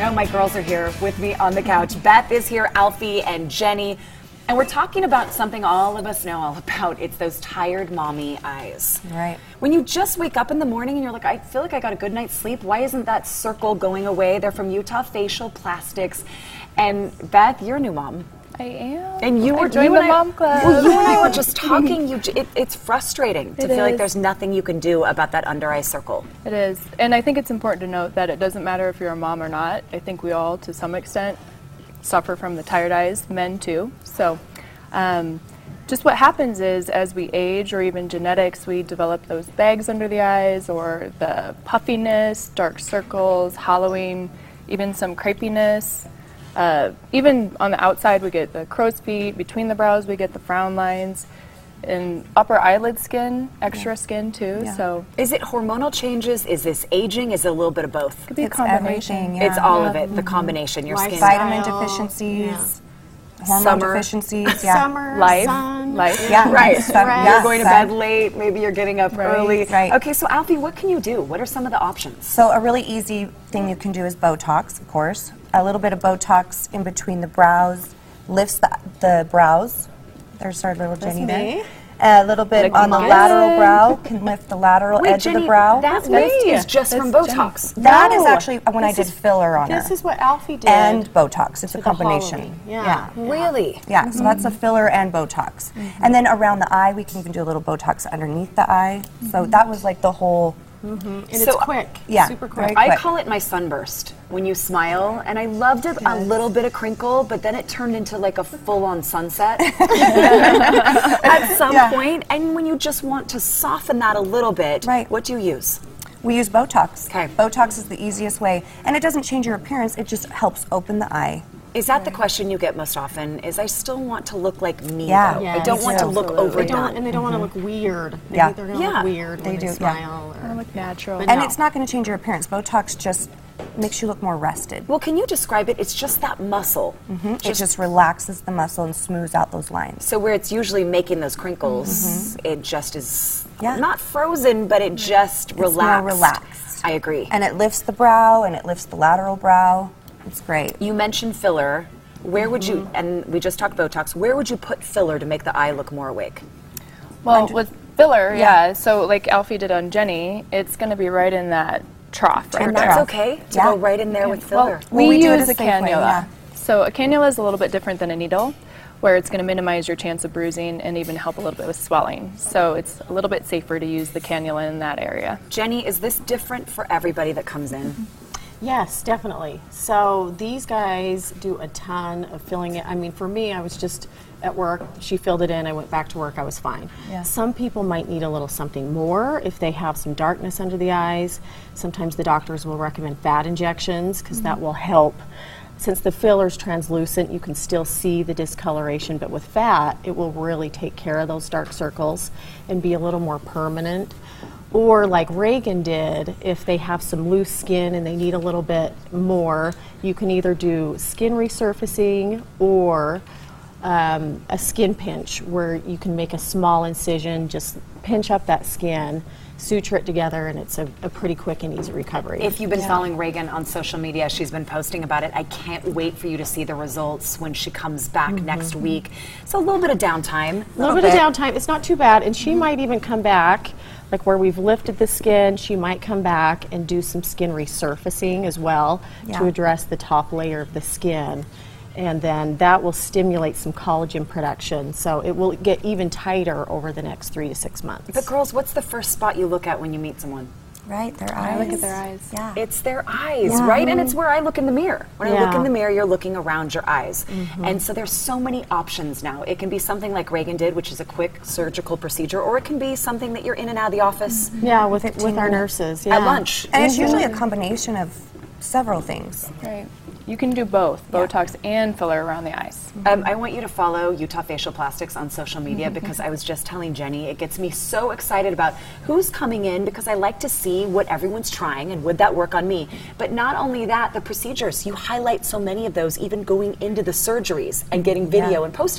Now my girls are here with me on the couch. Beth is here, Alfie and Jenny. And we're talking about something all of us know all about. It's those tired mommy eyes. Right. When you just wake up in the morning and you're like, I feel like I got a good night's sleep. Why isn't that circle going away? They're from Utah Facial Plastics. And Beth, you're a new mom. I am. And you were joined the mom club. Well, you and I were just talking. It's frustrating to It feel like is. there's nothing you can do about that under eye circle. It is. And I think it's important to note that it doesn't matter if you're a mom or not. I think we all, to some extent, suffer from the tired eyes, men too. So just what happens is as we age, or even genetics, we develop those bags under the eyes, or the puffiness, dark circles, hollowing, even some crepiness. Even on the outside, we get the crow's feet. Between the brows, we get the frown lines. And upper eyelid skin, extra skin too. Yeah. So Is it hormonal changes? Is this aging? Is it a little bit of both? it could be a It's combination. everything, yeah. It's all of it, the combination. Your skin. Vitamin Style, deficiencies, hormone Summer. deficiencies, yeah. Summer, Life. sun. Life. Yeah, Right. yeah, You're going to sun. bed late. Maybe you're getting up early. Right. Okay, so Alfie, what can you do? What are some of the options? So a really easy thing you can do is Botox, of course. A little bit of Botox in between the brows lifts the brows. There's our little Jenny there. A little bit on the lateral brow can lift the lateral edge of the brow. That lift is just from That's Botox. That is actually when I did filler on her. This is what Alfie did. And Botox. It's a the combination. hollowing. Yeah. Really? Yeah, so that's a filler and Botox. And then around the eye, we can even do a little Botox underneath the eye. So that was like the whole, And So, it's quick. yeah, Super very quick. quick. I call it my sunburst when you smile, and I loved it a little bit of crinkle, but then it turned into like a full-on sunset at some point. And when you just want to soften that a little bit, Right. what do you use? we use Botox. Okay. Botox is the easiest way. And it doesn't change your appearance, it just helps open the eye. Is that the question you get most often? Is I still want to look like me, Yeah. though. Yeah, I don't me want to too. look They overdone. don't, and they don't want to look weird. They Yeah. think they're going to Yeah. look weird They when do, they yeah. smile. Or Look natural. But And no. it's not going to change your appearance. Botox just makes you look more rested. Well, can you describe it? It's just that muscle. It just relaxes the muscle and smooths out those lines. So where it's usually making those crinkles, it just is Yeah. not frozen, but it just more relaxed. relaxed. I agree. And it lifts the brow and it lifts the lateral brow. It's great. You mentioned filler. Where would you, and we just talked Botox, where would you put filler to make the eye look more awake? Well, with filler, yeah. So like Alfie did on Jenny, it's going to be right in that trough right And there. that's okay to Yeah. go right in there with filler. We, we do it use a a safe way, cannula. yeah. So a cannula is a little bit different than a needle, where it's going to minimize your chance of bruising and even help a little bit with swelling. So it's a little bit safer to use the cannula in that area. Jenny, is this different for everybody that comes in? Yes, definitely. So these guys do a ton of filling it. I mean, for me, I was just at work. She filled it in. I went back to work. I was fine. Yeah. Some people might need a little something more if they have some darkness under the eyes. Sometimes the doctors will recommend fat injections because that will help. Since the filler's translucent, you can still see the discoloration, but with fat, it will really take care of those dark circles and be a little more permanent. Or like Reagan did, if they have some loose skin and they need a little bit more, you can either do skin resurfacing or a skin pinch where you can make a small incision, just pinch up that skin, suture it together, and it's a pretty quick and easy recovery. If you've been following Reagan on social media, she's been posting about it. I can't wait for you to see the results when she comes back next week. So a little bit of downtime. A little bit of downtime. It's not too bad, and she might even come back, like where we've lifted the skin, she might come back and do some skin resurfacing as well to address the top layer of the skin. And then that will stimulate some collagen production, so it will get even tighter over the next 3 to 6 months. But girls, what's the first spot you look at when you meet someone? Right, their eyes. Look at their eyes. Yeah. It's their eyes, right? And it's where I look in the mirror. When I look Yeah. in the mirror, you're looking around your eyes. And so there's so many options now. It can be something like Reagan did, which is a quick surgical procedure, or it can be something that you're in and out of the office Yeah, with our nurses. Yeah. at lunch. And it's usually a combination of several things. Right. You can do both, Botox and filler around the eyes. I want you to follow Utah Facial Plastics on social media because I was just telling Jenny, it gets me so excited about who's coming in because I like to see what everyone's trying and would that work on me. But not only that, the procedures, you highlight so many of those even going into the surgeries and getting video and posting.